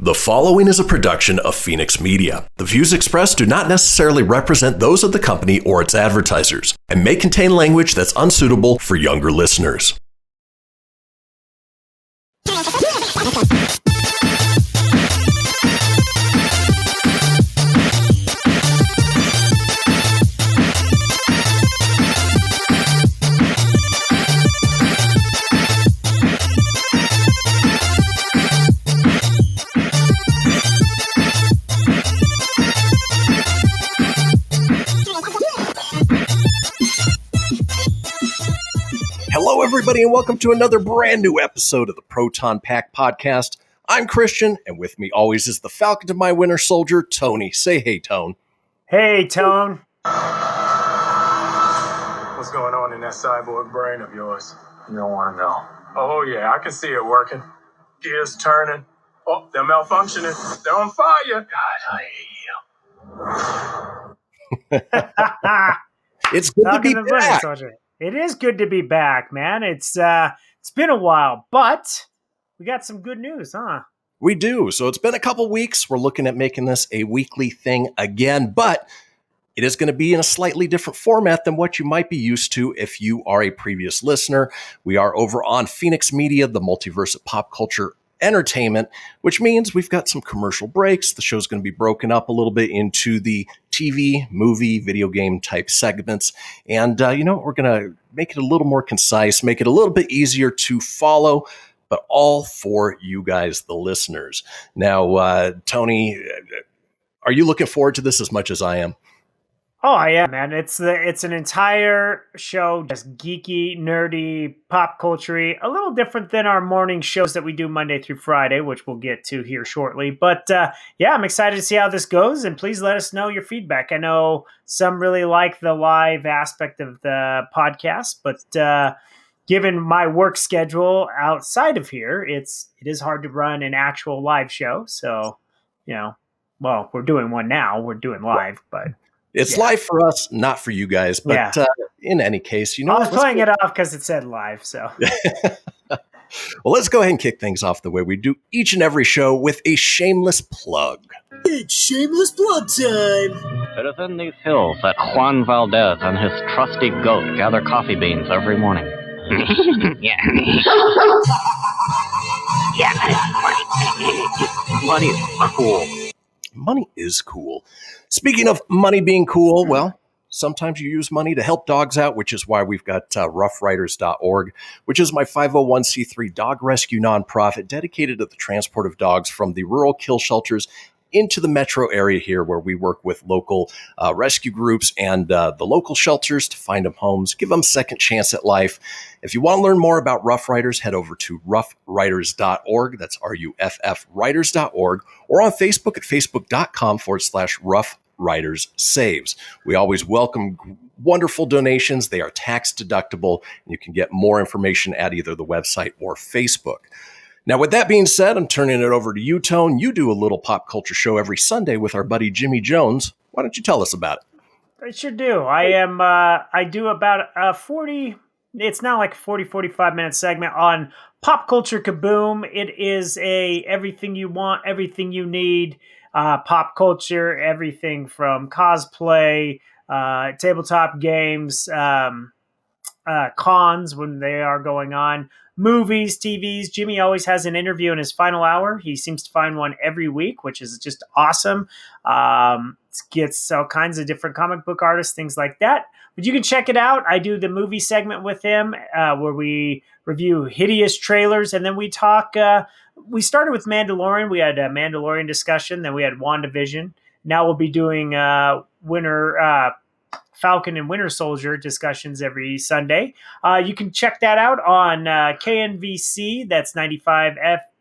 The following is a production of Fenix Media. The views expressed do not necessarily represent those of the company or its advertisers and may contain language that's unsuitable for younger listeners. Hello, everybody, and welcome to another brand new episode of the Proton Pack Podcast. I'm Kristian, and with me always is the Falcon to my Winter Soldier, Tony. Say hey, Tone. Hey, Tone. What's going on in that cyborg brain of yours? You don't want to know. Oh, yeah, I can see it working. Gears turning. Oh, they're malfunctioning. They're on fire. God, I hate you. It's good to be back. It is good to be back, man. It's been a while, but we got some good news, huh? We do. So it's been a couple weeks. We're looking at making this a weekly thing again, but it is going to be in a slightly different format than what you might be used to if you are a previous listener. We are over on Fenix Media, the Multiverse of pop culture entertainment, which means we've got some commercial breaks. The show's going to be broken up a little bit into the TV, movie, video game type segments. And, we're going to make it a little more concise, make it a little bit easier to follow, but all for you guys, the listeners. Now, Tony, are you looking forward to this as much as I am? Oh, I am, man. It's an entire show, just geeky, nerdy, pop culture-y, a little different than our morning shows that we do Monday through Friday, which we'll get to here shortly. But I'm excited to see how this goes, and please let us know your feedback. I know some really like the live aspect of the podcast, but given my work schedule outside of here, it is hard to run an actual live show. So, we're doing one now. We're doing live, but... It's live for us, not for you guys. But in any case, I was playing it off because it said live. So, well, let's go ahead and kick things off the way we do each and every show with a shameless plug. It's shameless plug time. It is in these hills that Juan Valdez and his trusty goat gather coffee beans every morning. Yeah. Money is cool. Money is cool. Speaking of money being cool, well, sometimes you use money to help dogs out, which is why we've got roughriders.org, which is my 501c3 dog rescue nonprofit dedicated to the transport of dogs from the rural kill shelters into the metro area here, where we work with local rescue groups and the local shelters to find them homes, give them a second chance at life. If you want to learn more about Rough Riders, head over to roughriders.org. That's RUFF Riders.org, or on Facebook at facebook.com/Rough Riders Saves. We always welcome wonderful donations. They are tax deductible, and you can get more information at either the website or Facebook. Now, with that being said, I'm turning it over to you, Tone. You do a little pop culture show every Sunday with our buddy Jimmy Jones. Why don't you tell us about it? I sure do. I do about 40, it's not like a 45 minute segment on Pop Culture Kaboom. It is everything you want, everything you need, pop culture, everything from cosplay, tabletop games, cons when they are going on, movies, TVs. Jimmy always has an interview in his final hour. He seems to find one every week, which is just awesome. Gets all kinds of different comic book artists, things like that. But you can check it out. I do the movie segment with him where we review hideous trailers, and then we talk. We started with Mandalorian. We had a Mandalorian discussion. Then we had WandaVision. Now we'll be doing Falcon and Winter Soldier discussions every Sunday. You can check that out on KNVC. That's 95.1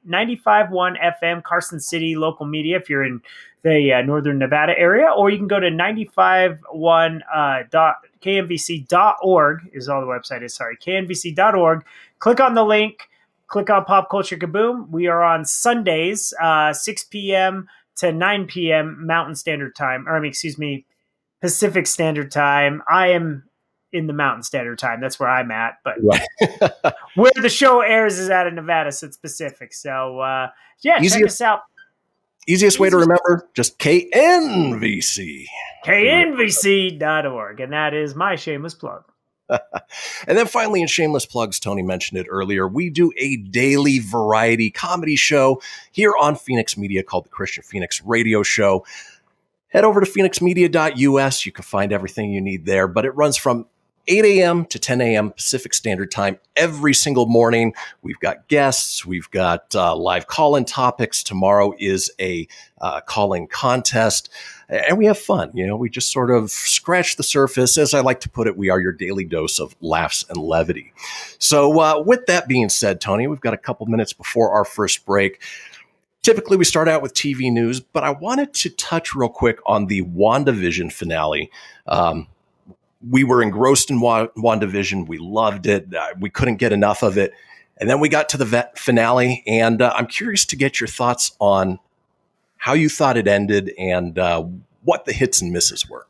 FM, Carson City local media if you're in the Northern Nevada area. Or you can go to 95.1.knvc.org is all the website is. Sorry, knvc.org. Click on the link. Click on Pop Culture Kaboom. We are on Sundays, 6 p.m. to 9 p.m. Mountain Standard Time. Pacific Standard Time. I am in the Mountain Standard Time. That's where I'm at. But where the show airs is out of Nevada, so it's Pacific. So, check us out. Easiest way to remember, just KNVC. KNVC.org. And that is my shameless plug. And then finally, in Shameless Plugs, Tony mentioned it earlier, we do a daily variety comedy show here on Fenix Media called the Kristian Fenix Radio Show. Head over to phoenixmedia.us. You can find everything you need there, but it runs from 8 a.m. to 10 a.m. Pacific Standard Time every single morning. We've got guests. We've got live call-in topics. Tomorrow is a call-in contest. And we have fun. You know, we just sort of scratch the surface. As I like to put it, we are your daily dose of laughs and levity. So with that being said, Tony, we've got a couple minutes before our first break. Typically, we start out with TV news, but I wanted to touch real quick on the WandaVision finale. We were engrossed in WandaVision. We loved it. We couldn't get enough of it. And then we got to the finale, and I'm curious to get your thoughts on how you thought it ended and what the hits and misses were.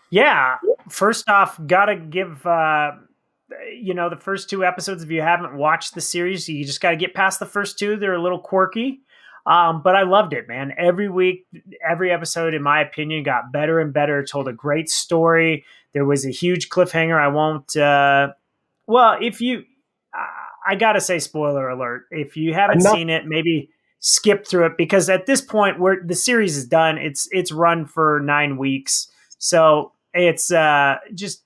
Yeah. First off, got to give, the first two episodes, if you haven't watched the series, you just got to get past the first two. They're a little quirky. But I loved it, man. Every week, every episode, in my opinion, got better and better. Told a great story. There was a huge cliffhanger. I won't. I gotta say, spoiler alert. If you haven't seen it, maybe skip through it, because at this point, the series is done. It's run for 9 weeks, so it's just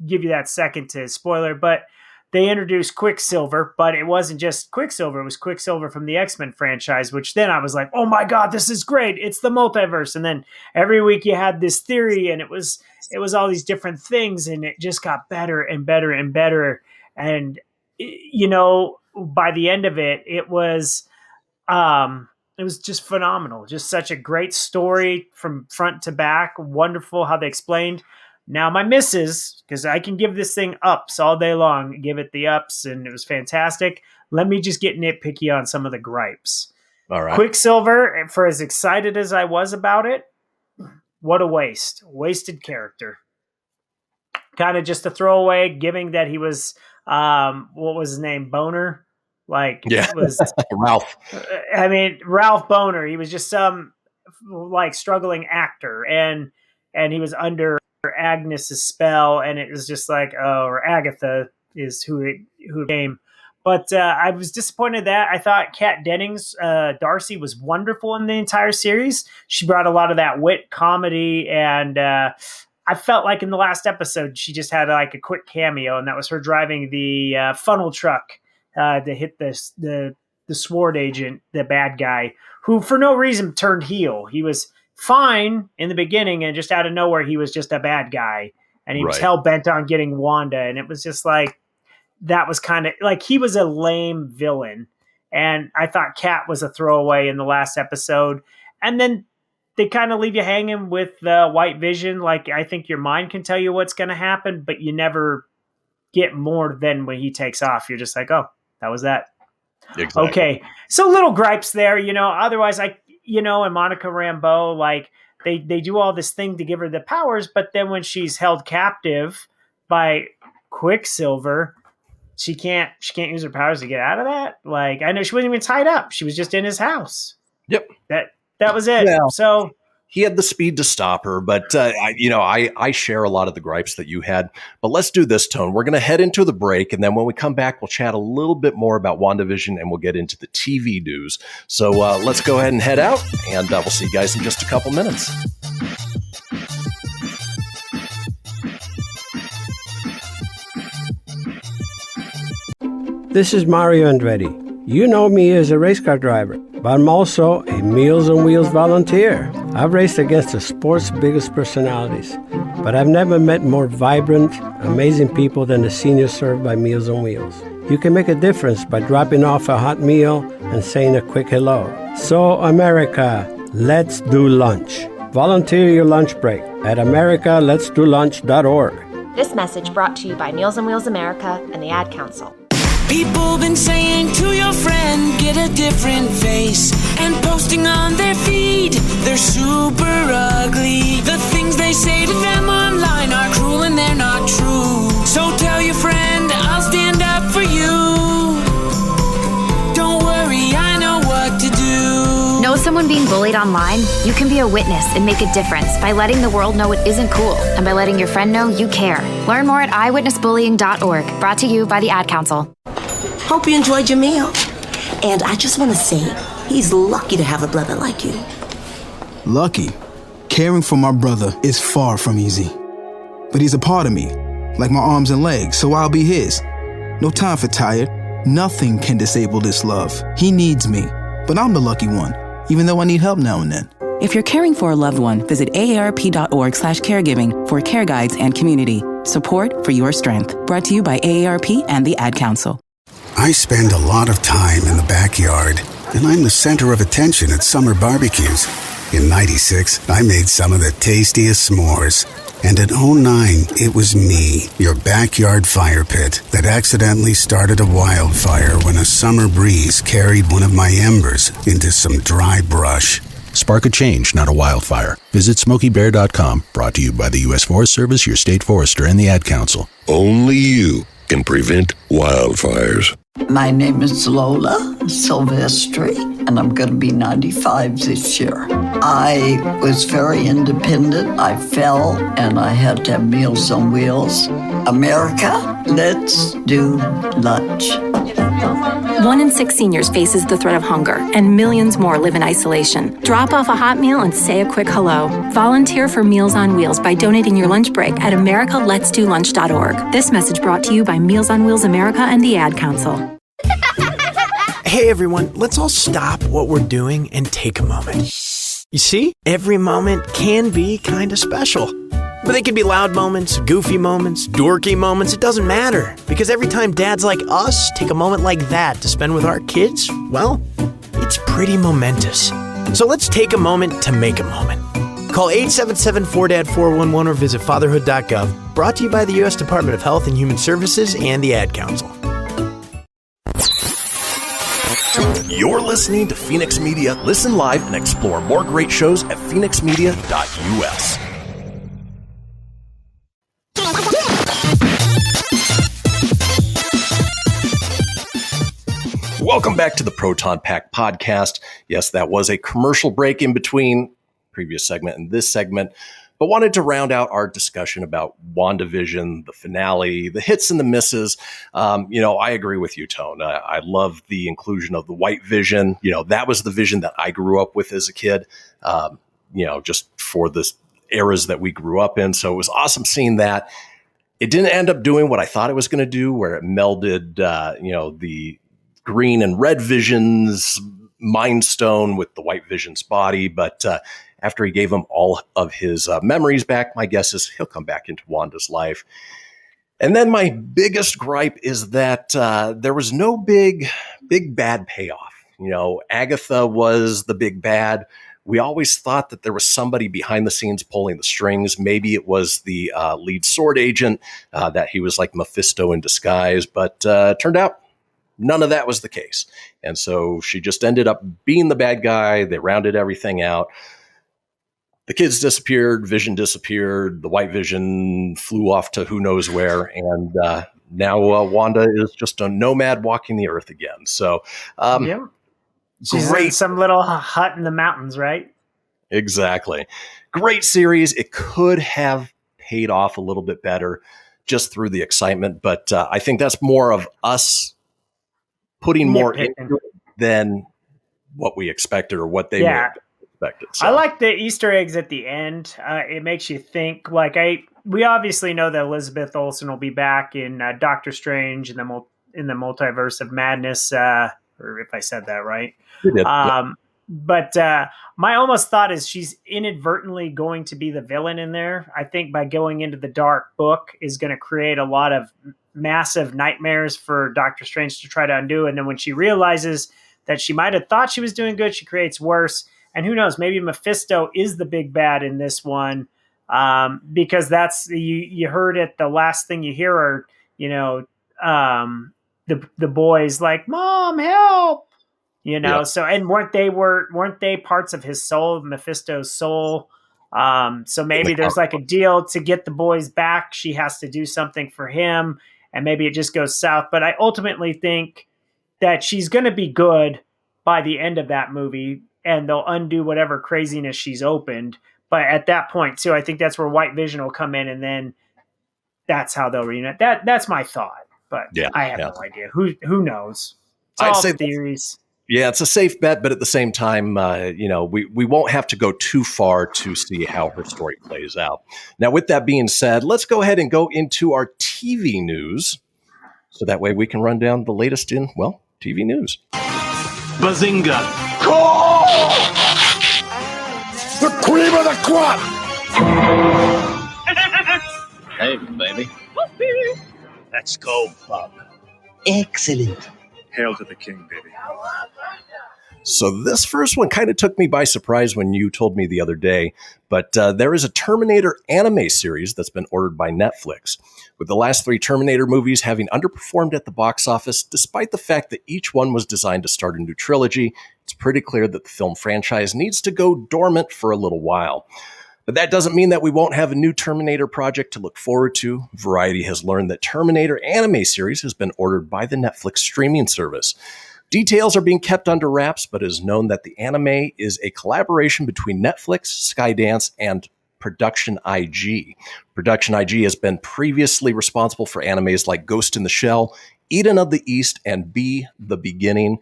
give you that second to spoiler, but. They introduced Quicksilver, but it wasn't just Quicksilver. It was Quicksilver from the X-Men franchise, which then I was like, oh my God, this is great. It's the multiverse. And then every week you had this theory, and it was all these different things, and it just got better and better and better. And, by the end of it, it was just phenomenal. Just such a great story from front to back. Wonderful how they explained. Now, my misses, because I can give this thing ups all day long, give it the ups, and it was fantastic. Let me just get nitpicky on some of the gripes. All right. Quicksilver, for as excited as I was about it, what a waste. Wasted character. Kind of just a throwaway, given that he was, what was his name, Boner? It was Ralph. Ralph Boner. He was just some, struggling actor, and he was under Agnes's spell, and it was just or Agatha is who came. But I was disappointed that I thought Kat Dennings, Darcy, was wonderful in the entire series. She brought a lot of that wit, comedy, and I felt like in the last episode she just had a quick cameo, and that was her driving the funnel truck to hit the sword agent, the bad guy, who for no reason turned heel. He was fine in the beginning, and just out of nowhere he was just a bad guy, and he was hell-bent on getting Wanda, and it was just that was kind of he was a lame villain, and I thought Kat was a throwaway in the last episode, and then they kind of leave you hanging with White Vision. I think your mind can tell you what's going to happen, but you never get more than when he takes off. You're just oh, that was that. Exactly. Okay, so little gripes there, otherwise and Monica Rambeau, they do all this thing to give her the powers, but then when she's held captive by Quicksilver, she can't use her powers to get out of that. I know she wasn't even tied up. She was just in his house. Yep. That was it. Yeah. So he had the speed to stop her, but I share a lot of the gripes that you had. But let's do this, Tone. We're going to head into the break, and then when we come back, we'll chat a little bit more about WandaVision, and we'll get into the TV news. So let's go ahead and head out, and we'll see you guys in just a couple minutes. This is Mario Andretti. You know me as a race car driver, but I'm also a Meals on Wheels volunteer. I've raced against the sport's biggest personalities, but I've never met more vibrant, amazing people than the seniors served by Meals on Wheels. You can make a difference by dropping off a hot meal and saying a quick hello. So, America, let's do lunch. Volunteer your lunch break at americaletsdolunch.org. This message brought to you by Meals on Wheels America and the Ad Council. People been saying to your friend, get a different face, and posting on their feed, they're super ugly. The things they say to them online are cruel and they're not true. So tell your friend, I'll stand up for you. Don't worry, I know what to do. Know Know someone being bullied online? You can be a witness and make a difference by letting the world know it isn't cool and by letting your friend know you care. Learn more at eyewitnessbullying.org. Brought to you by the Ad Council. Hope you enjoyed your meal. And I just want to say, he's lucky to have a brother like you. Lucky? Caring for my brother is far from easy. But he's a part of me, like my arms and legs, so I'll be his. No time for tired. Nothing can disable this love. He needs me, but I'm the lucky one, even though I need help now and then. If you're caring for a loved one, visit aarp.org/caregiving for care guides and community. Support for your strength. Brought to you by AARP and the Ad Council. I spend a lot of time in the backyard, and I'm the center of attention at summer barbecues. In '96, I made some of the tastiest s'mores. And in '09, it was me, your backyard fire pit, that accidentally started a wildfire when a summer breeze carried one of my embers into some dry brush. Spark a change, not a wildfire. Visit SmokeyBear.com, brought to you by the U.S. Forest Service, your state forester, and the Ad Council. Only you can prevent wildfires. My name is Lola Silvestri, and I'm going to be 95 this year. I was very independent. I fell, and I had to have Meals on Wheels. America, let's do lunch. 1 in 6 seniors faces the threat of hunger, and millions more live in isolation. Drop off a hot meal and say a quick hello. Volunteer for Meals on Wheels by donating your lunch break at americaletsdolunch.org. This message brought to you by Meals on Wheels America and the Ad Council. Hey everyone, let's all stop what we're doing and take a moment. You see, every moment can be kind of special. But they can be loud moments, goofy moments, dorky moments, it doesn't matter. Because every time dads like us take a moment like that to spend with our kids, well, it's pretty momentous. So let's take a moment to make a moment. Call 877-4DAD-411 or visit fatherhood.gov. Brought to you by the U.S. Department of Health and Human Services and the Ad Council. You're listening to Fenix Media. Listen live and explore more great shows at phoenixmedia.us. Welcome back to the Proton Pack podcast. Yes, that was a commercial break in between previous segment and this segment, but wanted to round out our discussion about WandaVision, the finale, the hits and the misses. I agree with you, Tone. I love the inclusion of the white vision. That was the vision that I grew up with as a kid, just for the eras that we grew up in. So it was awesome seeing that. It didn't end up doing what I thought it was going to do, where it melded, the green and red vision's mind stone with the white vision's body. But after he gave him all of his memories back, my guess is he'll come back into Wanda's life. And then my biggest gripe is that there was no big bad payoff. Agatha was the big bad. We always thought that there was somebody behind the scenes pulling the strings. Maybe it was the lead sword agent, that he was like Mephisto in disguise, but turned out none of that was the case. And so she just ended up being the bad guy. They rounded everything out. The kids disappeared, Vision disappeared, the white Vision flew off to who knows where, and now Wanda is just a nomad walking the earth again. So, yeah. She's in some little hut in the mountains, right? Exactly. Great series. It could have paid off a little bit better just through the excitement, but I think that's more of us putting more into it than what we expected or what they may have expected. So. I like the Easter eggs at the end. It makes you think. We obviously know that Elizabeth Olsen will be back in Doctor Strange in the Multiverse of Madness, or if I said that right. You did. But my almost thought is she's inadvertently going to be the villain in there. I think by going into the dark book is going to create a lot of massive nightmares for Doctor Strange to try to undo. And then when she realizes that she might have thought she was doing good, she creates worse. And who knows, maybe Mephisto is the big bad in this one, because that's you heard it. The last thing you hear are, the boys like, "Mom, help!" So, and weren't they parts of his soul, Mephisto's soul? So maybe there's like a deal to get the boys back. She has to do something for him, and maybe it just goes south. But I ultimately think that she's going to be good by the end of that movie. and they'll undo whatever craziness she's opened. But at that point, too, I think that's where White Vision will come in, and then that's how they'll reunite. That's my thought, but I have no idea. Who knows? It's all theories. Yeah, it's a safe bet, but at the same time, we won't have to go too far to see how her story plays out. Now, with that being said, let's go ahead and go into our TV news, so that way we can run down the latest in, TV news. Bazinga! Call! The cream of the crop! Hey, baby. Let's go, Bob. Excellent. Hail to the king, baby. So this first one kind of took me by surprise when you told me the other day, but there is a Terminator anime series that's been ordered by Netflix, with the last 3 Terminator movies having underperformed at the box office. Despite the fact that each one was designed to start a new trilogy, it's pretty clear that the film franchise needs to go dormant for a little while. But that doesn't mean that we won't have a new Terminator project to look forward to. Variety has learned that Terminator anime series has been ordered by the Netflix streaming service. Details are being kept under wraps, but it is known that the anime is a collaboration between Netflix, Skydance, and Production IG. Production IG has been previously responsible for animes like Ghost in the Shell, Eden of the East, and Be the Beginning.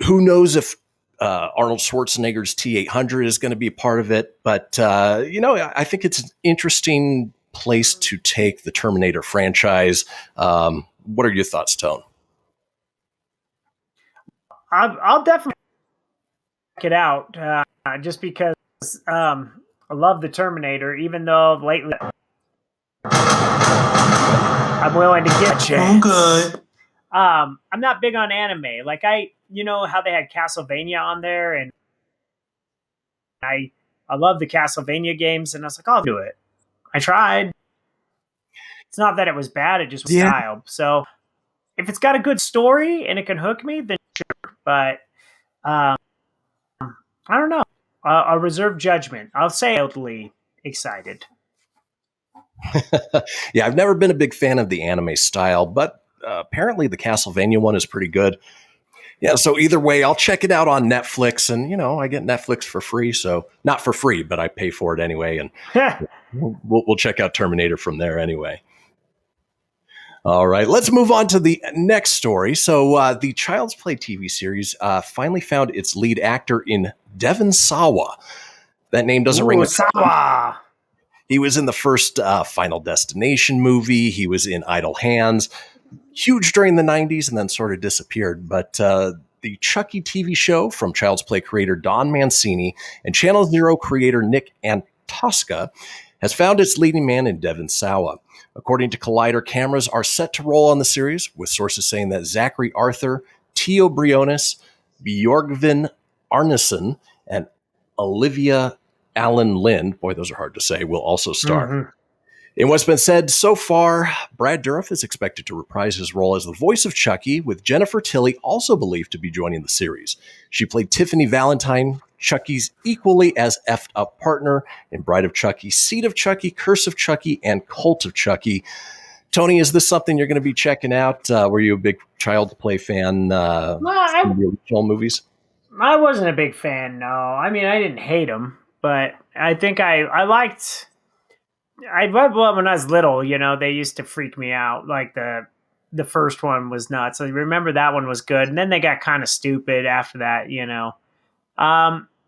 Who knows if Arnold Schwarzenegger's T-800 is going to be a part of it, but I think it's an interesting place to take the Terminator franchise. What are your thoughts, Tone? I'll definitely check it out, just because I love the Terminator, even though lately I'm willing to give a chance. Okay. I'm not big on anime. Like how they had Castlevania on there, and I love the Castlevania games, and I was like, I'll do it. I tried. It's not that it was bad; it just was style. So if it's got a good story and it can hook me, then sure. But I don't know. I'll reserve judgment. I'll say mildly excited. Yeah, I've never been a big fan of the anime style, but apparently the Castlevania one is pretty good. Yeah, so either way, I'll check it out on Netflix, and I get Netflix for free, so not for free, but I pay for it anyway, and we'll check out Terminator from there anyway. All right, let's move on to the next story. So the Child's Play TV series finally found its lead actor in Devon Sawa. That name doesn't ring a Sawa. He was in the first Final Destination movie. He was in Idle Hands. Huge during the 90s and then sort of disappeared. But the Chucky TV show from Child's Play creator Don Mancini and Channel Zero creator Nick Antosca has found its leading man in Devon Sawa. According to Collider, cameras are set to roll on the series, with sources saying that Zachary Arthur, Tio Briones, Björgvin Arneson, and Olivia Allen Lind, boy, those are hard to say, will also star. Mm-hmm. In what's been said so far, Brad Dourif is expected to reprise his role as the voice of Chucky, with Jennifer Tilly also believed to be joining the series. She played Tiffany Valentine, Chucky's equally as effed up partner in Bride of Chucky, Seed of Chucky, Curse of Chucky, and Cult of Chucky. Tony, is this something you're going to be checking out? Were you a big Child's Play fan from the original movies? I wasn't a big fan, no. I mean, I didn't hate them, but I think I liked... well, when I was little, they used to freak me out. Like the first one was nuts. I remember that one was good, and then they got kind of stupid after that.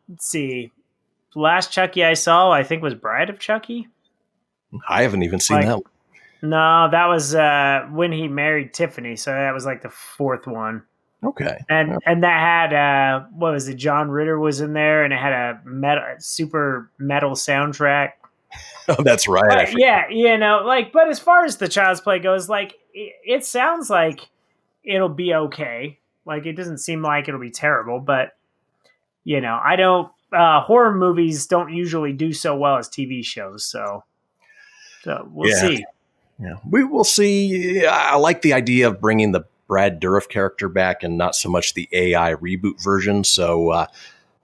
Let's see. The last Chucky I saw, I think, was Bride of Chucky. I haven't even seen that one. No, that was when he married Tiffany. So that was like the fourth one. Okay. And that had what was it? John Ritter was in there, and it had a super metal soundtrack. Oh, that's right. But as far as the Child's Play goes, it sounds like it'll be okay. Like, it doesn't seem like it'll be terrible, but I don't. Horror movies don't usually do so well as TV shows, so we'll see. Yeah, we will see. I like the idea of bringing the Brad Dourif character back and not so much the AI reboot version. So,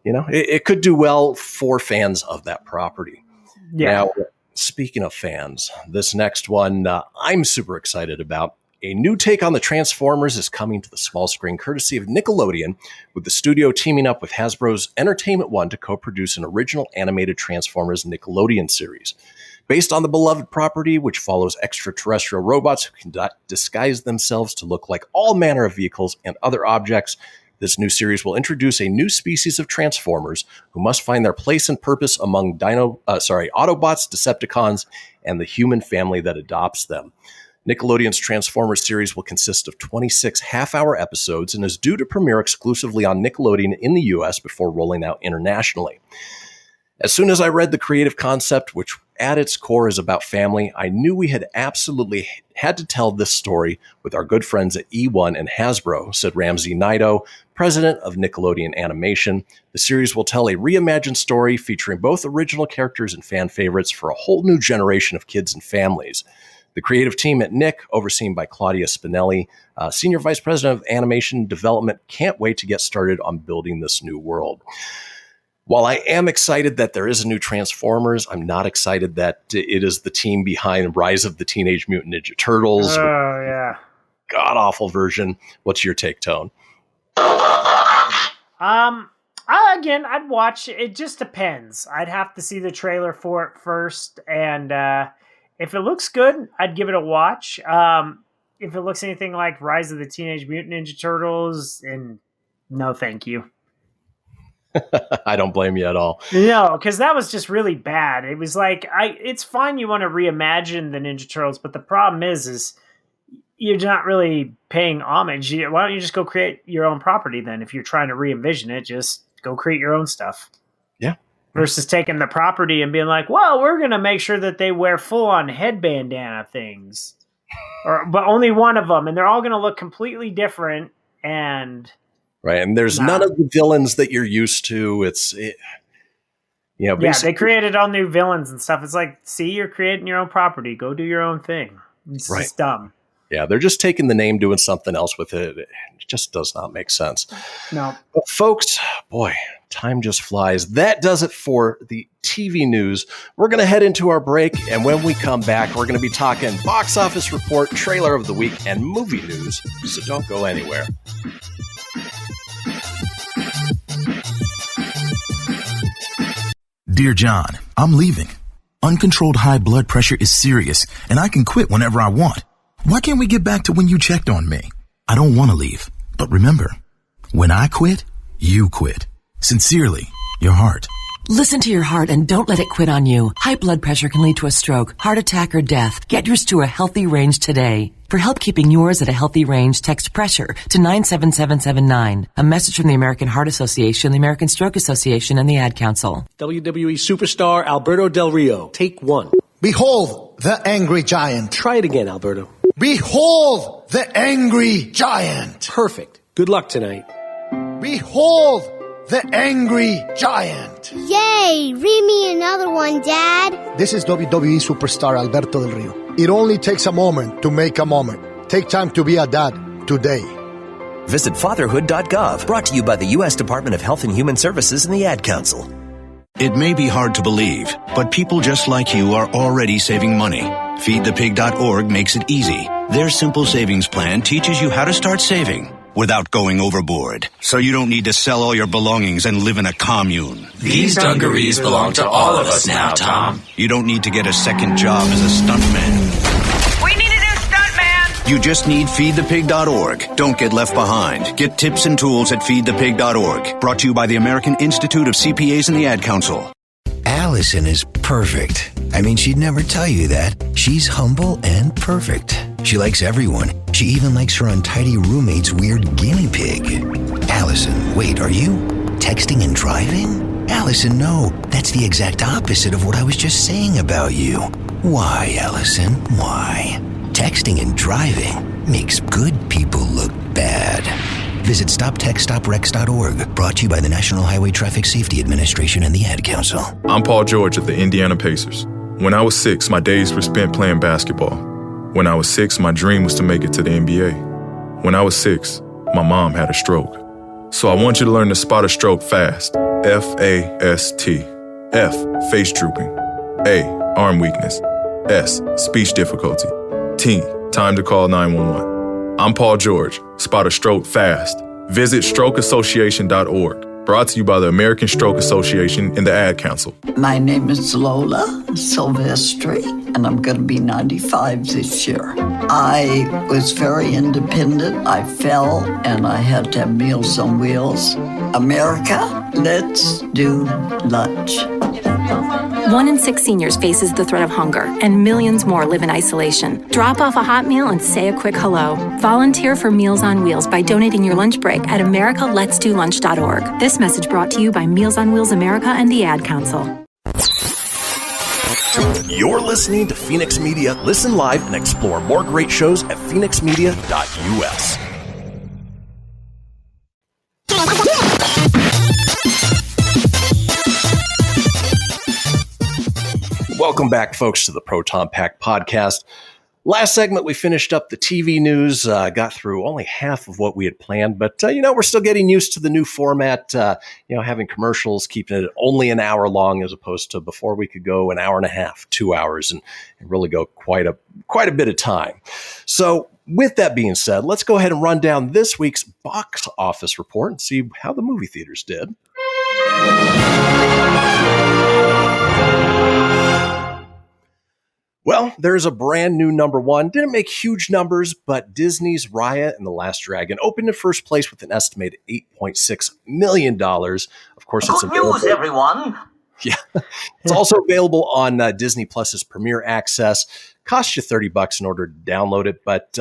it could do well for fans of that property. Yeah. Now, speaking of fans, this next one I'm super excited about. A new take on the Transformers is coming to the small screen courtesy of Nickelodeon, with the studio teaming up with Hasbro's Entertainment One to co-produce an original animated Transformers Nickelodeon series. Based on the beloved property, which follows extraterrestrial robots who can disguise themselves to look like all manner of vehicles and other objects, this new series will introduce a new species of Transformers who must find their place and purpose among Autobots, Decepticons, and the human family that adopts them. Nickelodeon's Transformers series will consist of 26 half-hour episodes and is due to premiere exclusively on Nickelodeon in the U.S. before rolling out internationally. As soon as I read the creative concept, which at its core is about family, I knew we had absolutely had to tell this story with our good friends at E1 and Hasbro, said Ramsey Naito, president of Nickelodeon Animation. The series will tell a reimagined story featuring both original characters and fan favorites for a whole new generation of kids and families. The creative team at Nick, overseen by Claudia Spinelli, Senior Vice President of Animation Development, can't wait to get started on building this new world. While I am excited that there is a new Transformers, I'm not excited that it is the team behind Rise of the Teenage Mutant Ninja Turtles. Oh, yeah. God-awful version. What's your take, Tone? Again, I'd watch. It just depends. I'd have to see the trailer for it first, and if it looks good, I'd give it a watch. If it looks anything like Rise of the Teenage Mutant Ninja Turtles, and no thank you. I don't blame you at all. No, because that was just really bad. It was like, it's fine you want to reimagine the Ninja Turtles, but the problem is you're not really paying homage. Why don't you just go create your own property then? If you're trying to re-envision it, just go create your own stuff. Yeah. Versus taking the property and being like, well, we're going to make sure that they wear full-on head bandana things. But only one of them, and they're all going to look completely different, and... Right, and there's none of the villains that you're used to. Yeah, they created all new villains and stuff. It's like, see, you're creating your own property. Go do your own thing. It's just dumb. Yeah, they're just taking the name, doing something else with it. It just does not make sense. No. But folks, boy, time just flies. That does it for the TV news. We're going to head into our break, and when we come back, we're going to be talking box office report, trailer of the week, and movie news. So don't go anywhere. Dear John, I'm leaving. Uncontrolled high blood pressure is serious, and I can quit whenever I want. Why can't we get back to when you checked on me? I don't want to leave, but remember, when I quit, you quit. Sincerely, your heart. Listen to your heart and don't let it quit on you. High blood pressure can lead to a stroke, heart attack, or death. Get yours to a healthy range today. For help keeping yours at a healthy range, text PRESSURE to 97779. A message from the American Heart Association, the American Stroke Association, and the Ad Council. WWE superstar Alberto Del Rio. Take one. Behold the angry giant. Try it again, Alberto. Behold the angry giant. Perfect. Good luck tonight. Behold the angry giant. Yay! Read me another one, Dad. This is WWE superstar Alberto Del Rio. It only takes a moment to make a moment. Take time to be a dad today. Visit fatherhood.gov. Brought to you by the U.S. Department of Health and Human Services and the Ad Council. It may be hard to believe, but people just like you are already saving money. FeedThePig.org makes it easy. Their simple savings plan teaches you how to start saving without going overboard. So you don't need to sell all your belongings and live in a commune. These dungarees belong to all of us now, Tom. You don't need to get a second job as a stuntman. We need a new stuntman! You just need FeedThePig.org. Don't get left behind. Get tips and tools at FeedThePig.org. Brought to you by the American Institute of CPAs and the Ad Council. Allison is perfect. I mean, she'd never tell you that. She's humble and perfect. She likes everyone. She even likes her untidy roommate's weird guinea pig. Allison, wait, are you texting and driving? Allison, no. That's the exact opposite of what I was just saying about you. Why, Allison? Why? Texting and driving makes good people look bad. Visit StopTextStopWrecks.org. Brought to you by the National Highway Traffic Safety Administration and the Ad Council. I'm Paul George of the Indiana Pacers. When I was 6, my days were spent playing basketball. When I was 6, my dream was to make it to the NBA. When I was 6, my mom had a stroke. So I want you to learn to spot a stroke fast. F-A-S-T. F, face drooping. A, arm weakness. S, speech difficulty. T, Time to call 911. I'm Paul George. Spot a stroke fast. Visit strokeassociation.org. Brought to you by the American Stroke Association and the Ad Council. My name is Lola Silvestri, and I'm going to be 95 this year. I was very independent. I fell, and I had to have Meals on Wheels. America, let's do lunch. 1 in 6 seniors faces the threat of hunger, and millions more live in isolation. Drop off a hot meal and say a quick hello. Volunteer for Meals on Wheels by donating your lunch break at americaletsdolunch.org. This message brought to you by Meals on Wheels America and the Ad Council. You're listening to Fenix Media. Listen live and explore more great shows at phoenixmedia.us. Welcome back, folks, to the Proton Pack podcast. Last segment, we finished up the TV news, got through only half of what we had planned, but, we're still getting used to the new format, having commercials, keeping it only an hour long as opposed to before we could go an hour and a half, 2 hours, and really go quite a bit of time. So with that being said, let's go ahead and run down this week's box office report and see how the movie theaters did. Well, there's a brand new number one. Didn't make huge numbers, but Disney's Raya and the Last Dragon opened in first place with an estimated $8.6 million. Of course, it's available. Good news, everyone. Yeah. It's also available on Disney Plus's Premier Access. Costs you $30 in order to download it, but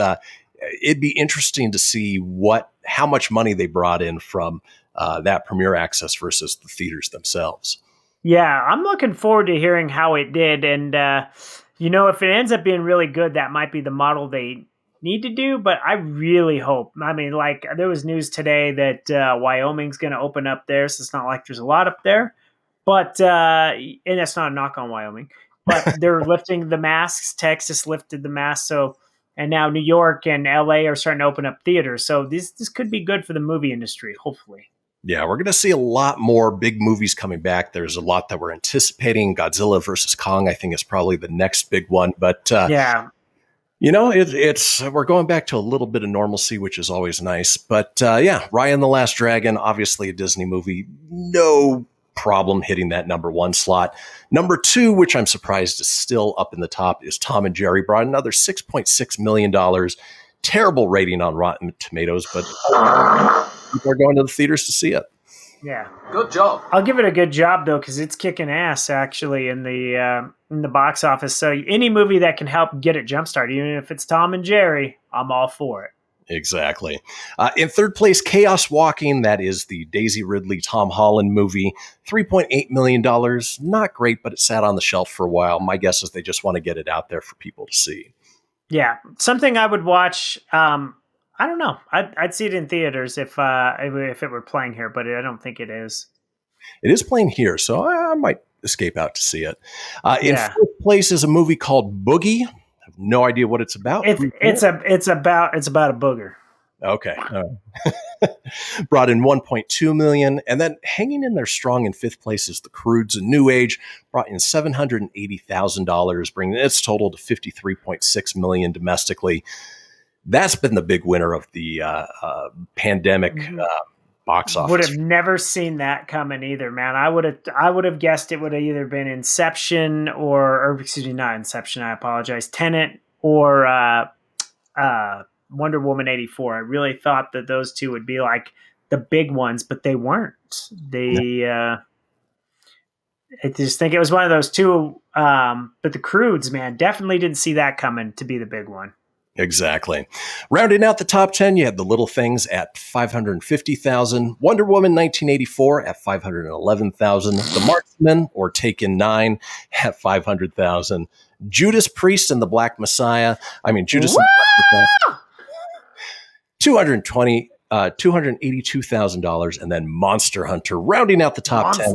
it'd be interesting to see how much money they brought in from that Premier Access versus the theaters themselves. Yeah, I'm looking forward to hearing how it did, and if it ends up being really good, that might be the model they need to do, but I really hope. I mean, there was news today that Wyoming's going to open up there, so it's not like there's a lot up there, but, and that's not a knock on Wyoming, but they're lifting the masks. Texas lifted the masks, and now New York and LA are starting to open up theaters, so this could be good for the movie industry, hopefully. Yeah, we're going to see a lot more big movies coming back. There's a lot that we're anticipating. Godzilla versus Kong, I think, is probably the next big one. But yeah, we're going back to a little bit of normalcy, which is always nice. But Raya and the Last Dragon, obviously a Disney movie, no problem hitting that number one slot. Number two, which I'm surprised is still up in the top, is Tom and Jerry. Brought another $6.6 million. Terrible rating on Rotten Tomatoes, but people are going to the theaters to see it. Yeah, good job. I'll give it a good job though, because it's kicking ass actually in the box office. So any movie that can help get it jumpstarted, even if it's Tom and Jerry, I'm all for it. Exactly. In third place, Chaos Walking. That is the Daisy Ridley, Tom Holland movie. $3.8 million. Not great, but it sat on the shelf for a while. My guess is they just want to get it out there for people to see. Yeah, something I would watch. I don't know. I'd see it in theaters if it were playing here, but I don't think it is. It is playing here, so I might escape out to see it. In fourth place is a movie called Boogie. I have no idea what it's about. It's about a booger. Okay. Brought in $1.2 million, and then hanging in there strong in fifth place is The Croods: A New Age. Brought in $780,000, bringing its total to $53.6 million domestically. That's been the big winner of the pandemic box office. Would have never seen that coming either, man. I would have guessed it would have either been Inception or excuse me, not Inception. I apologize. Tenet or Wonder Woman 84. I really thought that those two would be like the big ones, but they weren't. I just think it was one of those two. But The Croods, man, definitely didn't see that coming to be the big one. Exactly. Rounding out the top 10, you had The Little Things at $550,000, Wonder Woman 1984 at $511,000, The Marksman or Taken 9 at $500,000, Judas Priest and the Black Messiah. Judas and the Black Messiah. $282,000, and then Monster Hunter rounding out the top 10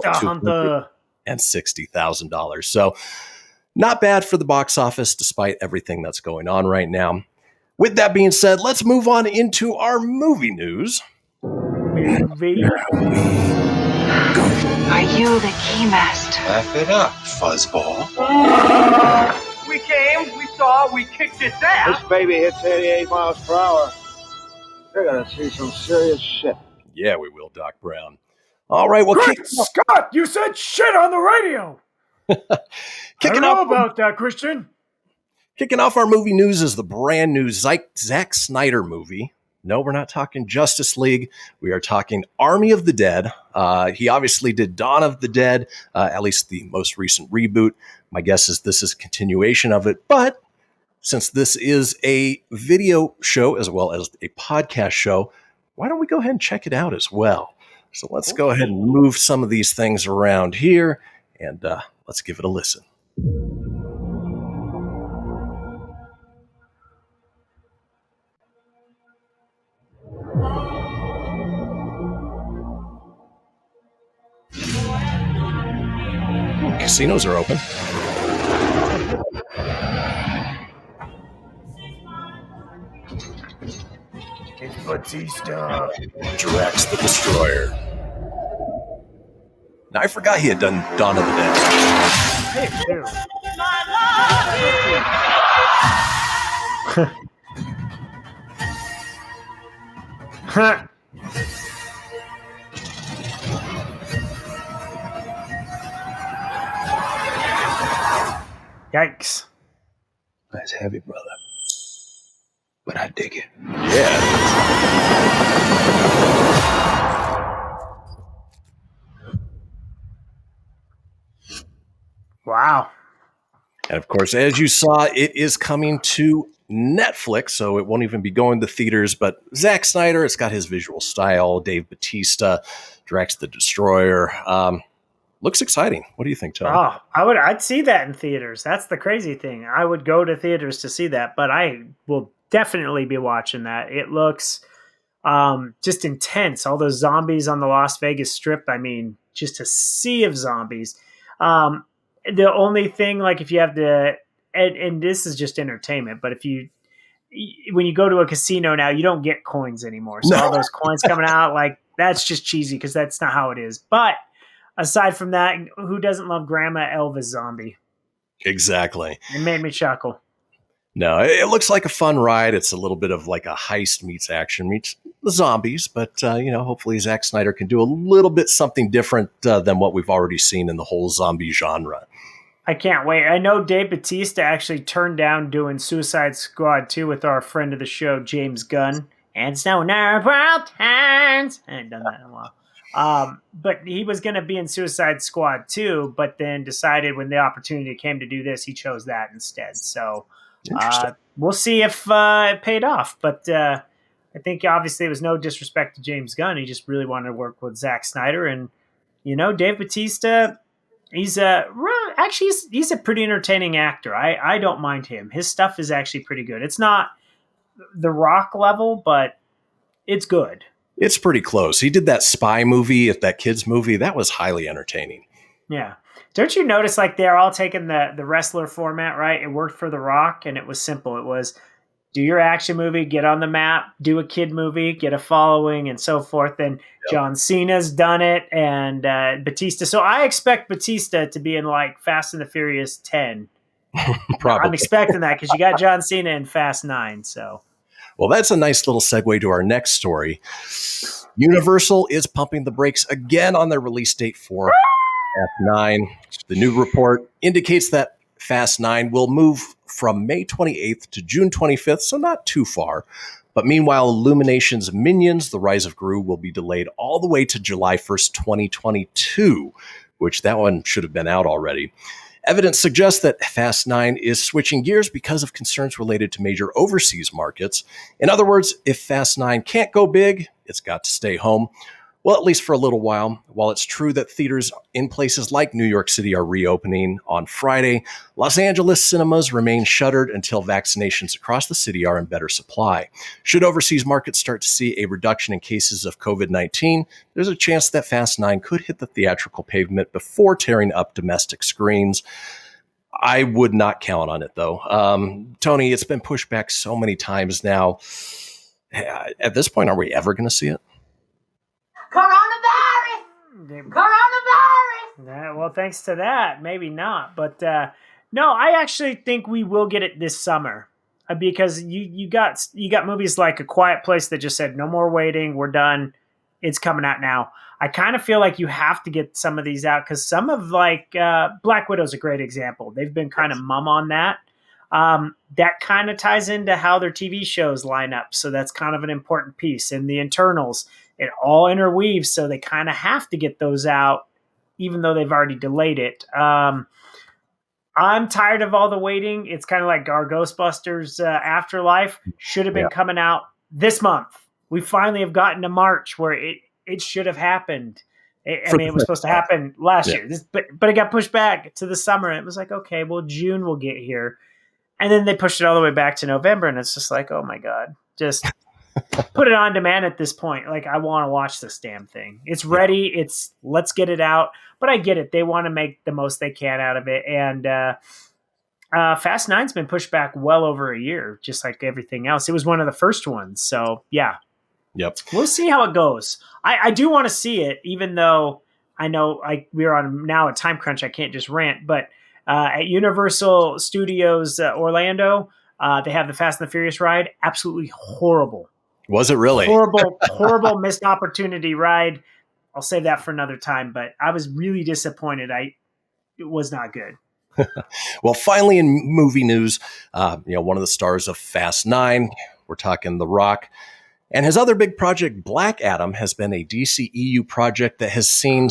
and $60,000. So not bad for the box office, despite everything that's going on right now. With that being said, let's move on into our movie news. Are you the Keymaster? Laugh it up, fuzzball. we came, we saw, we kicked its ass. This baby hits 88 miles per hour. You're gonna see some serious shit. Yeah, we will, Doc Brown. All right, well, Great Scott, you said shit on the radio. I don't know about that, Christian. Kicking off our movie news is the brand new Zack Snyder movie. No, we're not talking Justice League. We are talking Army of the Dead. He obviously did Dawn of the Dead, at least the most recent reboot. My guess is this is a continuation of it. But since this is a video show as well as a podcast show, why don't we go ahead and check it out as well? So let's go ahead and move some of these things around here, and let's give it a listen. Casinos are open. It's Batista. Drax the Destroyer. Now, I forgot he had done Dawn of the Dead. Hey, too. Huh. Yikes. That's heavy, brother. But I dig it. Yeah. Wow. And of course, as you saw, it is coming to Netflix, so it won't even be going to theaters. But Zack Snyder, it's got his visual style. Dave Bautista, Drax the Destroyer. Looks exciting. What do you think, Tom? Oh, I'd see that in theaters. That's the crazy thing. I would go to theaters to see that, but I will definitely be watching that. It looks just intense. All those zombies on the Las Vegas Strip. I mean, just a sea of zombies. The only thing, like, if you have to, and this is just entertainment, but when you go to a casino now, you don't get coins anymore. So all those coins coming out, like, that's just cheesy because that's not how it is. But aside from that, who doesn't love Grandma Elvis Zombie? Exactly. It made me chuckle. No, it looks like a fun ride. It's a little bit of like a heist meets action meets the zombies, but hopefully Zack Snyder can do a little bit something different than what we've already seen in the whole zombie genre. I can't wait. I know Dave Bautista actually turned down doing Suicide Squad 2 with our friend of the show, James Gunn. And it's no nerve times. I haven't done that in a while. But he was going to be in Suicide Squad 2, but then decided when the opportunity came to do this, he chose that instead. So we'll see if it paid off. But I think obviously it was no disrespect to James Gunn. He just really wanted to work with Zack Snyder. And, Dave Bautista, he's a pretty entertaining actor. I don't mind him. His stuff is actually pretty good. It's not The Rock level, but it's good. It's pretty close. He did that spy movie, that kids movie. That was highly entertaining. Yeah. Don't you notice, like, they're all taking the wrestler format, right? It worked for The Rock, and it was simple. It was do your action movie, get on the map, do a kid movie, get a following, and so forth. And John Cena's done it, and Batista. So I expect Batista to be in, like, Fast and the Furious 10. Probably. I'm expecting that because you got John Cena in Fast 9, so... Well, that's a nice little segue to our next story. Universal is pumping the brakes again on their release date for F9. The new report indicates that Fast 9 will move from May 28th to June 25th, so not too far. But meanwhile, Illumination's Minions, The Rise of Gru, will be delayed all the way to July 1st, 2022, which that one should have been out already. Evidence suggests that Fast 9 is switching gears because of concerns related to major overseas markets. In other words, if Fast 9 can't go big, it's got to stay home. Well, at least for a little while. While it's true that theaters in places like New York City are reopening on Friday, Los Angeles cinemas remain shuttered until vaccinations across the city are in better supply. Should overseas markets start to see a reduction in cases of COVID-19, there's a chance that Fast 9 could hit the theatrical pavement before tearing up domestic screens. I would not count on it, though. Tony, it's been pushed back so many times now. At this point, are we ever going to see it? Yeah, well, thanks to that, maybe not. But No, I actually think we will get it this summer because you got movies like A Quiet Place that just said no more waiting, we're done, it's coming out now. I kind of feel like you have to get some of these out because some of Black Widow's a great example. They've been kind of mum on that. That kind of ties into how their TV shows line up, so that's kind of an important piece. And the internals, it all interweaves, so they kind of have to get those out, even though they've already delayed it. I'm tired of all the waiting. It's kind of like our Ghostbusters Afterlife should have been coming out this month. We finally have gotten to March where it should have happened. It was supposed to happen last year, but it got pushed back to the summer. It was like, okay, well, June will get here. And then they pushed it all the way back to November. And it's just like, oh my God, just put it on demand at this point. Like, I want to watch this damn thing. It's ready. Let's get it out. But I get it. They want to make the most they can out of it. And Fast 9's been pushed back well over a year, just like everything else. It was one of the first ones. So, yeah. Yep. We'll see how it goes. I do want to see it, even though I know we're on now a time crunch. I can't just rant. But at Universal Studios Orlando, they have the Fast and the Furious ride. Absolutely horrible. Was it really? Horrible missed opportunity ride. I'll save that for another time, but I was really disappointed. It was not good. Well, finally in movie news, one of the stars of Fast 9, we're talking The Rock, and his other big project, Black Adam, has been a DCEU project that has seen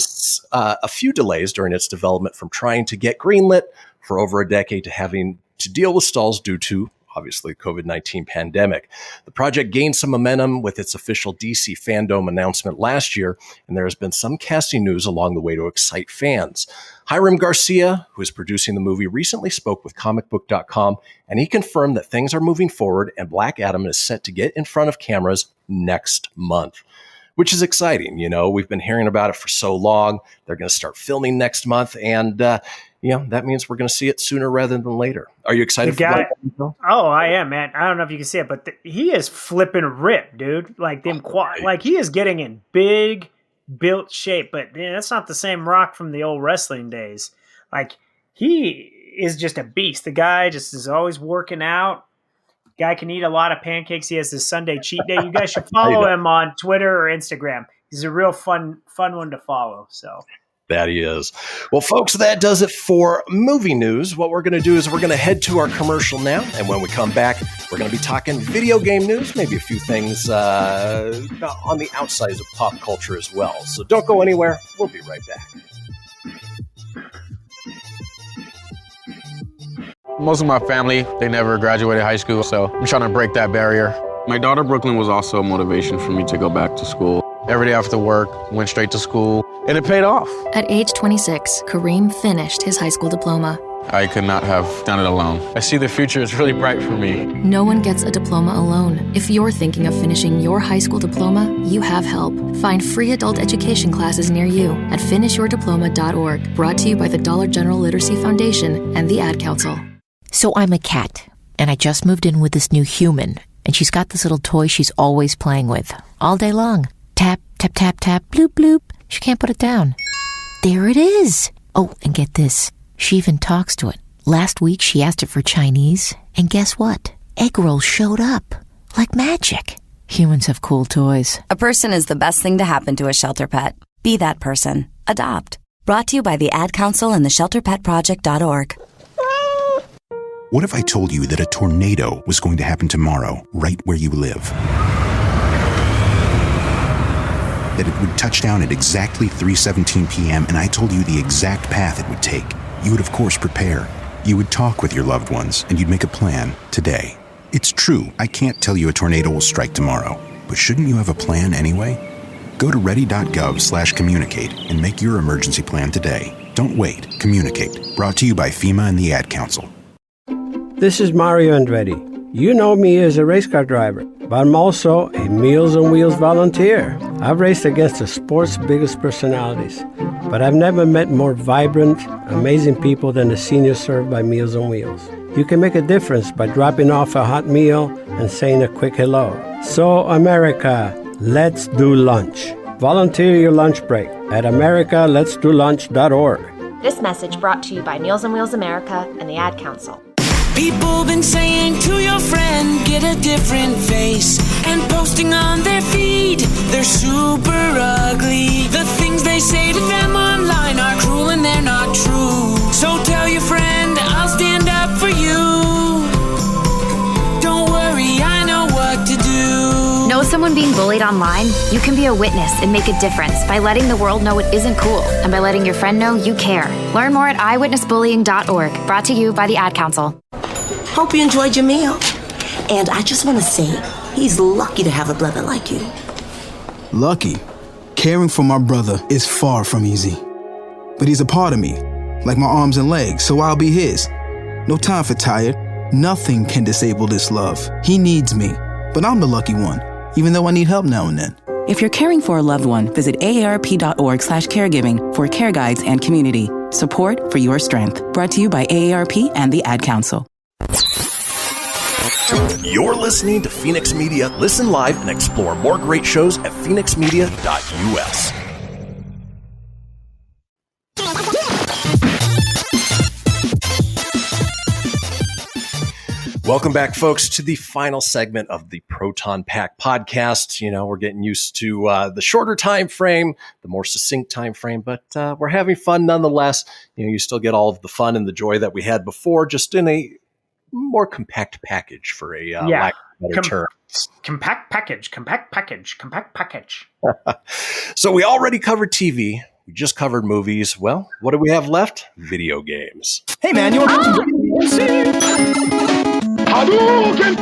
a few delays during its development, from trying to get greenlit for over a decade to having to deal with stalls due to, obviously, COVID-19 pandemic. The project gained some momentum with its official DC Fandom announcement last year, and there has been some casting news along the way to excite fans. Hiram Garcia, who is producing the movie, recently spoke with comicbook.com, and he confirmed that things are moving forward and Black Adam is set to get in front of cameras next month, which is exciting. We've been hearing about it for so long. They're going to start filming next month, and that means we're going to see it sooner rather than later. Are you excited for Black Adam? Oh, I am, man. I don't know if you can see it, but he is flipping ripped, dude. Like he is getting in big built shape, but that's not the same Rock from the old wrestling days. Like, he is just a beast. The guy just is always working out. Guy can eat a lot of pancakes. He has his Sunday cheat day. You guys should follow him on Twitter or Instagram. He's a real fun one to follow. So that he is. Well, folks, that does it for movie news. What we're going to do is we're going to head to our commercial now. And when we come back, we're going to be talking video game news, maybe a few things on the outsides of pop culture as well. So don't go anywhere. We'll be right back. Most of my family, they never graduated high school, so I'm trying to break that barrier. My daughter, Brooklyn, was also a motivation for me to go back to school. Every day after work, went straight to school, and it paid off. At age 26, Kareem finished his high school diploma. I could not have done it alone. I see the future is really bright for me. No one gets a diploma alone. If you're thinking of finishing your high school diploma, you have help. Find free adult education classes near you at finishyourdiploma.org. Brought to you by the Dollar General Literacy Foundation and the Ad Council. So I'm a cat, and I just moved in with this new human, and she's got this little toy she's always playing with, all day long. Tap, tap, tap, tap, bloop, bloop. She can't put it down. There it is. Oh, and get this. She even talks to it. Last week, she asked it for Chinese, and guess what? Egg rolls showed up. Like magic. Humans have cool toys. A person is the best thing to happen to a shelter pet. Be that person. Adopt. Brought to you by the Ad Council and the ShelterPetProject.org. What if I told you that a tornado was going to happen tomorrow, right where you live? That it would touch down at exactly 3:17 p.m., and I told you the exact path it would take. You would, of course, prepare. You would talk with your loved ones, and you'd make a plan today. It's true, I can't tell you a tornado will strike tomorrow, but shouldn't you have a plan anyway? Go to ready.gov/communicate and make your emergency plan today. Don't wait. Communicate. Brought to you by FEMA and the Ad Council. This is Mario Andretti. You know me as a race car driver, but I'm also a Meals on Wheels volunteer. I've raced against the sport's biggest personalities, but I've never met more vibrant, amazing people than the seniors served by Meals on Wheels. You can make a difference by dropping off a hot meal and saying a quick hello. So, America, let's do lunch. Volunteer your lunch break at americaletsdolunch.org. This message brought to you by Meals on Wheels America and the Ad Council. People been saying to your friend, get a different face, and posting on their feed, they're super ugly. The things they say to them online are cruel and they're not true. So tell your friend, I'll stand up for you. Don't worry, I know what to do. Know someone being bullied online? You can be a witness and make a difference by letting the world know it isn't cool and by letting your friend know you care. Learn more at eyewitnessbullying.org, brought to you by the Ad Council. Hope you enjoyed your meal. And I just want to say, he's lucky to have a brother like you. Lucky? Caring for my brother is far from easy. But he's a part of me, like my arms and legs, so I'll be his. No time for tired. Nothing can disable this love. He needs me, but I'm the lucky one, even though I need help now and then. If you're caring for a loved one, visit aarp.org/caregiving for care guides and community. Support for your strength. Brought to you by AARP and the Ad Council. You're listening to Fenix Media. Listen live and explore more great shows at phoenixmedia.us. Welcome back, folks, to the final segment of the Proton Pack podcast. You know, we're getting used to the shorter time frame, the more succinct time frame, but we're having fun nonetheless. You know, you still get all of the fun and the joy that we had before, just in a more compact package, for a lack of a better term. Compact package. So we already covered TV. We just covered movies. Well, what do we have left? Video games. Hey, man, you want to some video games? Hadouken!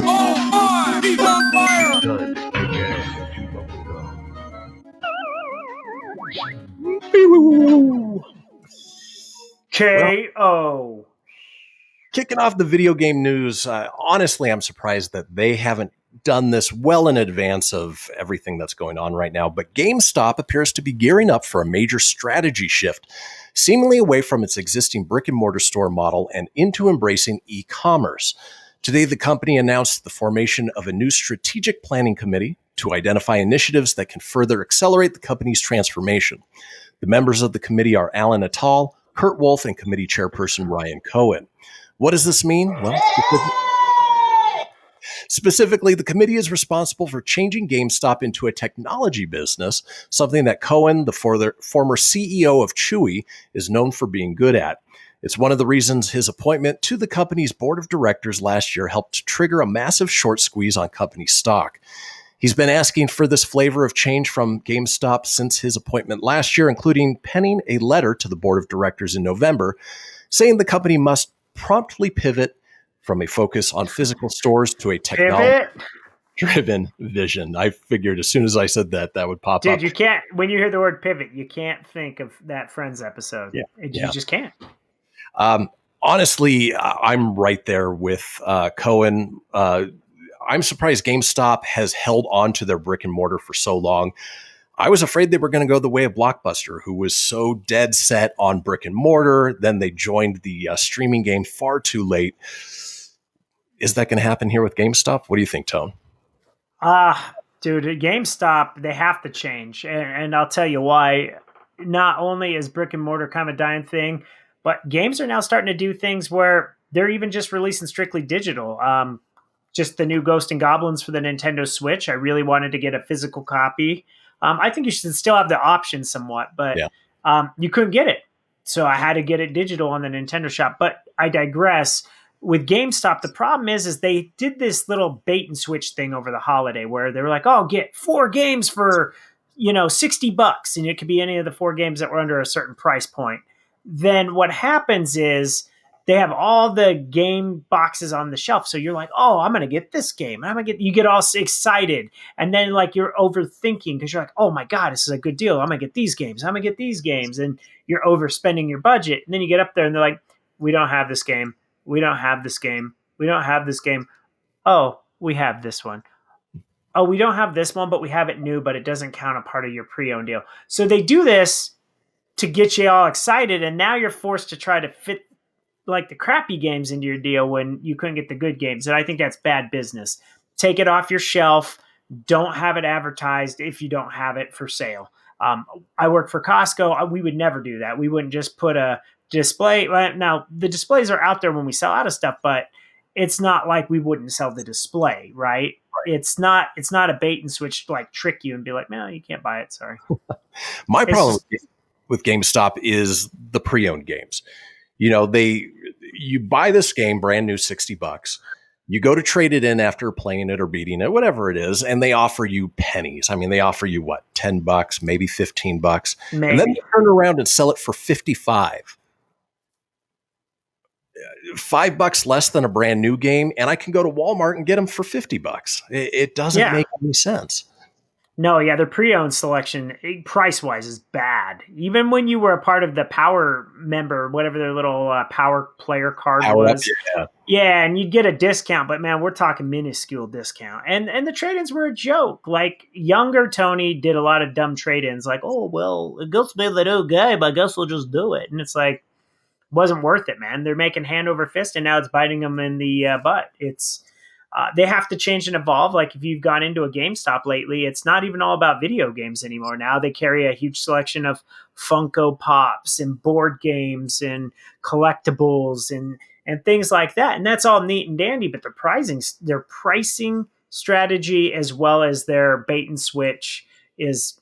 Oh, he's on fire! K.O. Kicking off the video game news, honestly, I'm surprised that they haven't done this well in advance of everything that's going on right now. But GameStop appears to be gearing up for a major strategy shift, seemingly away from its existing brick-and-mortar store model and into embracing e-commerce. Today, the company announced the formation of a new strategic planning committee to identify initiatives that can further accelerate the company's transformation. The members of the committee are Alan Attal, Kurt Wolf, and committee chairperson Ryan Cohen. What does this mean? Well, specifically, the committee is responsible for changing GameStop into a technology business, something that Cohen, the former CEO of Chewy, is known for being good at. It's one of the reasons his appointment to the company's board of directors last year helped trigger a massive short squeeze on company stock. He's been asking for this flavor of change from GameStop since his appointment last year, including penning a letter to the board of directors in November, saying the company must promptly pivot from a focus on physical stores to a technology-driven vision. I figured as soon as I said that, that would pop up. Dude, you can't, when you hear the word pivot, you can't think of that Friends episode. You just can't. Honestly, I'm right there with Cohen. I'm surprised GameStop has held on to their brick and mortar for so long. I was afraid they were going to go the way of Blockbuster, who was so dead set on brick and mortar. Then they joined the streaming game far too late. Is that going to happen here with GameStop? What do you think, Tone? Dude, at GameStop, they have to change. And I'll tell you why. Not only is brick and mortar kind of a dying thing, but games are now starting to do things where they're even just releasing strictly digital. Just the new Ghost and Goblins for the Nintendo Switch. I really wanted to get a physical copy. I think you should still have the option somewhat, but you couldn't get it. So I had to get it digital on the Nintendo shop. But I digress. With GameStop, the problem is they did this little bait and switch thing over the holiday where they were like, oh, get 4 games for, $60. And it could be any of the 4 games that were under a certain price point. Then what happens is they have all the game boxes on the shelf. So you're like, oh, I'm going to get this game. You get all excited. And then you're overthinking because you're like, oh my God, this is a good deal. I'm going to get these games. I'm going to get these games. And you're overspending your budget. And then you get up there and they're like, we don't have this game. We don't have this game. We don't have this game. Oh, we have this one. Oh, we don't have this one, but we have it new, but it doesn't count a part of your pre-owned deal. So they do this to get you all excited. And now you're forced to try to fit the crappy games into your deal when you couldn't get the good games. And I think that's bad business. Take it off your shelf, don't have it advertised if you don't have it for sale. I work for Costco. We would never do that. We wouldn't just put a display. Now, the displays are out there when we sell out of stuff, but it's not like we wouldn't sell the display, right? It's not a bait and switch to like trick you and be like, no, you can't buy it. Sorry. My problem with GameStop is the pre-owned games. You know, you buy this game brand new, $60. You go to trade it in after playing it or beating it, whatever it is, and they offer you pennies. I mean, they offer you what, $10, maybe $15, maybe. And then they turn around and sell it for $55. $5 less than a brand new game, and I can go to Walmart and get them for $50. It doesn't make any sense. No, yeah, their pre-owned selection, price-wise, is bad. Even when you were a part of the Power member, whatever their little Power player card was. Yeah, and you'd get a discount, but man, we're talking minuscule discount. And the trade-ins were a joke. Like, younger Tony did a lot of dumb trade-ins, like, oh, well, it goes to be the new game, I guess we'll just do it. And it's like, wasn't worth it, man. They're making hand over fist, and now it's biting them in the butt. They have to change and evolve. Like if you've gone into a GameStop lately, it's not even all about video games anymore. Now they carry a huge selection of Funko Pops and board games and collectibles and things like that. And that's all neat and dandy, but their pricing strategy as well as their bait and switch it's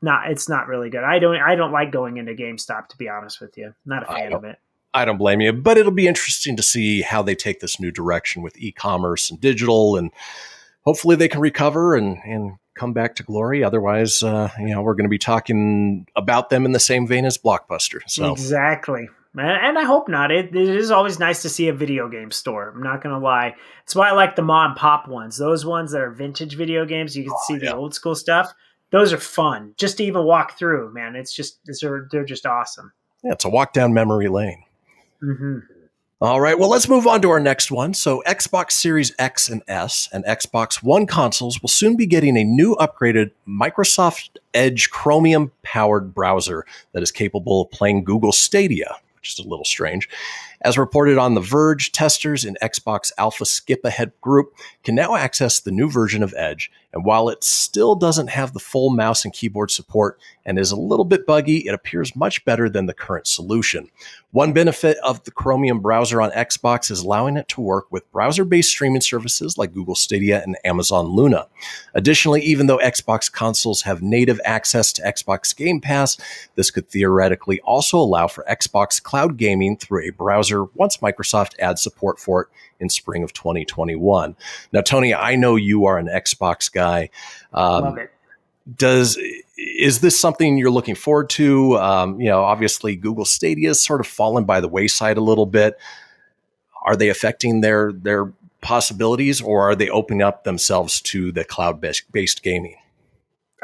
not really good. I don't like going into GameStop, to be honest with you. Not a fan of it. I don't blame you, but it'll be interesting to see how they take this new direction with e-commerce and digital, and hopefully they can recover and come back to glory. Otherwise, we're going to be talking about them in the same vein as Blockbuster. So exactly. And I hope not. It is always nice to see a video game store. I'm not going to lie. That's why I like the mom and pop ones. Those ones that are vintage video games. You can see the old school stuff. Those are fun just to even walk through, man. They're just awesome. Yeah, it's a walk down memory lane. Mm-hmm. All right, well, let's move on to our next one. So Xbox Series X and S and Xbox One consoles will soon be getting a new upgraded Microsoft Edge Chromium-Powered browser that is capable of playing Google Stadia, which is a little strange. As reported on The Verge, testers in Xbox Alpha Skip Ahead group can now access the new version of Edge, and while it still doesn't have the full mouse and keyboard support and is a little bit buggy, it appears much better than the current solution. One benefit of the Chromium browser on Xbox is allowing it to work with browser-based streaming services like Google Stadia and Amazon Luna. Additionally, even though Xbox consoles have native access to Xbox Game Pass, this could theoretically also allow for Xbox cloud gaming through a browser once Microsoft adds support for it in spring of 2021. Now, Tony, I know you are an Xbox guy. Love it. Is this something you're looking forward to? Obviously Google Stadia has sort of fallen by the wayside a little bit. Are they affecting their possibilities, or are they opening up themselves to the cloud-based gaming?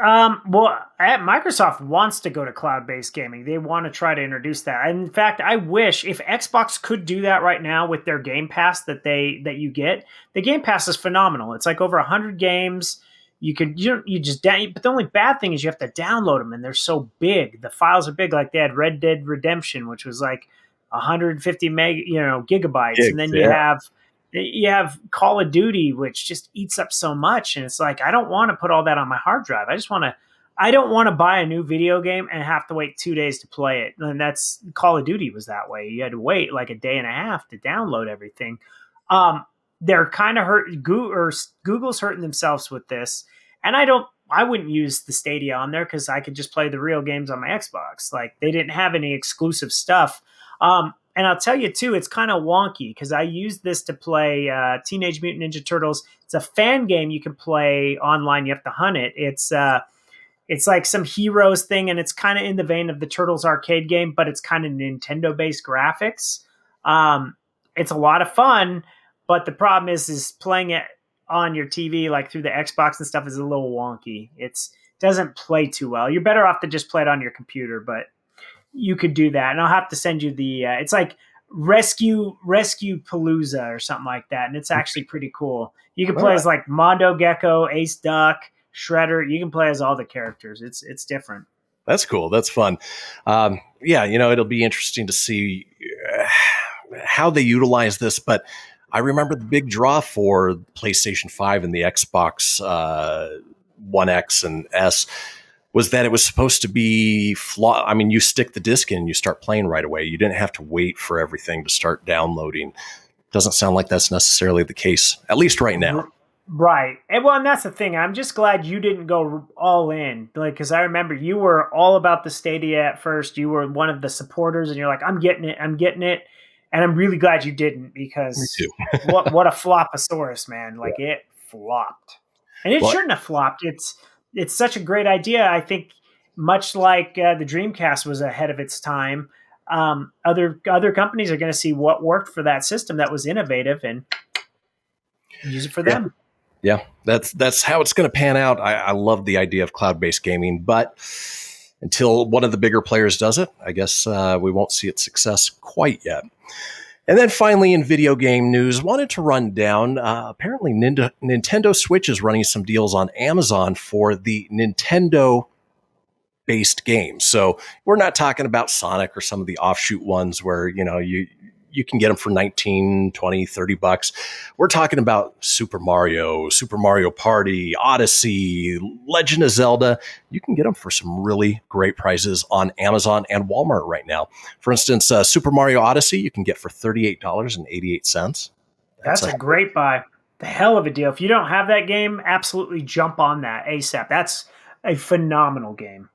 Microsoft wants to go to cloud-based gaming. They want to try to introduce that. In fact, I wish if Xbox could do that right now with their Game Pass that you get. The Game Pass is phenomenal. It's like over 100 games. But the only bad thing is you have to download them, and they're so big. The files are big. Like they had Red Dead Redemption, which was like 150 gigabytes, and then you have Call of Duty, which just eats up so much. And it's like, I don't want to put all that on my hard drive. I don't want to buy a new video game and have to wait 2 days to play it. And that's Call of Duty was that way. You had to wait like a day and a half to download everything. They're kind of hurt. Google's hurting themselves with this. And I wouldn't use the Stadia on there because I could just play the real games on my Xbox. Like they didn't have any exclusive stuff. And I'll tell you, too, it's kind of wonky because I used this to play Teenage Mutant Ninja Turtles. It's a fan game you can play online. You have to hunt it. It's like some Heroes thing, and it's kind of in the vein of the Turtles arcade game, but it's kind of Nintendo-based graphics. It's a lot of fun, but the problem is playing it on your TV, like through the Xbox and stuff, is a little wonky. It doesn't play too well. You're better off to just play it on your computer, but you could do that. And I'll have to send you it's like Rescue Palooza or something like that. And it's actually pretty cool. You can play as like Mondo Gecko, Ace Duck, Shredder. You can play as all the characters. It's different. That's cool. That's fun. It'll be interesting to see how they utilize this, but I remember the big draw for PlayStation 5 and the Xbox One X and S was that it was supposed to be you stick the disc in and you start playing right away. You didn't have to wait for everything to start downloading. Doesn't sound like that's necessarily the case, at least right now. Right. And that's the thing. I'm just glad you didn't go all in. Because I remember you were all about the Stadia at first. You were one of the supporters and you're like, I'm getting it. And I'm really glad you didn't, because Me too. what a floposaurus, man. It flopped. And it shouldn't have flopped. It's such a great idea. I think much like the Dreamcast was ahead of its time, other companies are going to see what worked for that system that was innovative and use it for them. Yeah, that's how it's going to pan out. I love the idea of cloud-based gaming, but until one of the bigger players does it, I guess we won't see its success quite yet. And then finally, in video game news, wanted to run down, apparently Nintendo Switch is running some deals on Amazon for the Nintendo-based games. So we're not talking about Sonic or some of the offshoot ones where, you can get them for $19, $20, $30. We're talking about Super Mario Party, Odyssey, Legend of Zelda. You can get them for some really great prices on Amazon and Walmart right now. For instance, Super Mario Odyssey, you can get for $38.88. That's a great buy. The hell of a deal. If you don't have that game, absolutely jump on that ASAP. That's a phenomenal game.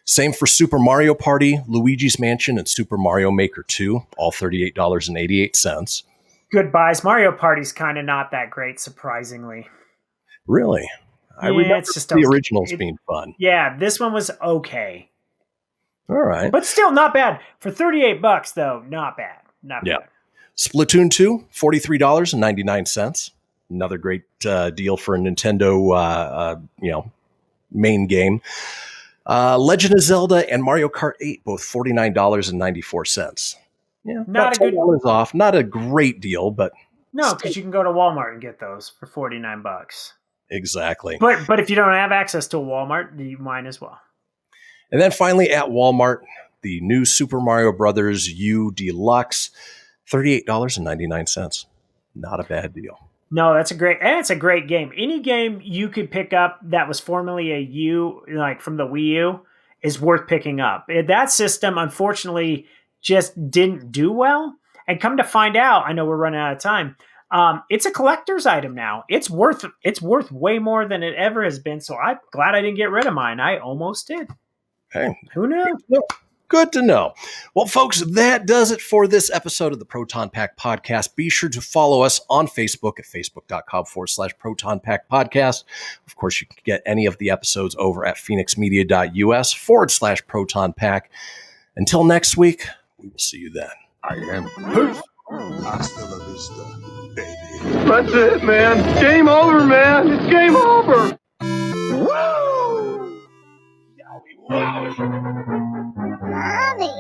Same for Super Mario Party, Luigi's Mansion, and Super Mario Maker 2, all $38.88. Good buys. Mario Party's kind of not that great, surprisingly. Really? I remember it's just the originals being fun. Yeah, this one was okay. All right. But still not bad. For $38, though, not bad. Not bad. Splatoon 2, $43.99. Another great deal for a Nintendo, main game. Legend of Zelda and Mario Kart 8, both $49.94. Yeah, not a good $10 off. Not a great deal, but no, because you can go to Walmart and get those for $49. Exactly. But if you don't have access to Walmart, you might as well. And then finally at Walmart, the new Super Mario Brothers U Deluxe, $38.99. Not a bad deal. No, it's a great game. Any game you could pick up that was formerly a U, like from the Wii U, is worth picking up. That system, unfortunately, just didn't do well. And come to find out, I know we're running out of time. It's a collector's item now. It's worth way more than it ever has been. So I'm glad I didn't get rid of mine. I almost did. Hey, who knew? Good to know. Well, folks, that does it for this episode of the Proton Pack Podcast. Be sure to follow us on Facebook at facebook.com/Proton Pack Podcast. Of course, you can get any of the episodes over at phoenixmedia.us/Proton Pack. Until next week, we will see you then. I am Poof. Hasta la vista, baby. That's it, man. Game over, man. It's game over. Woo! Mommy,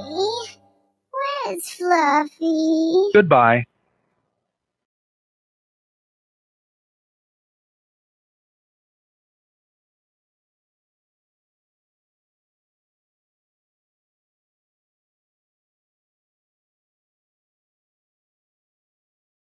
where's Fluffy? Goodbye.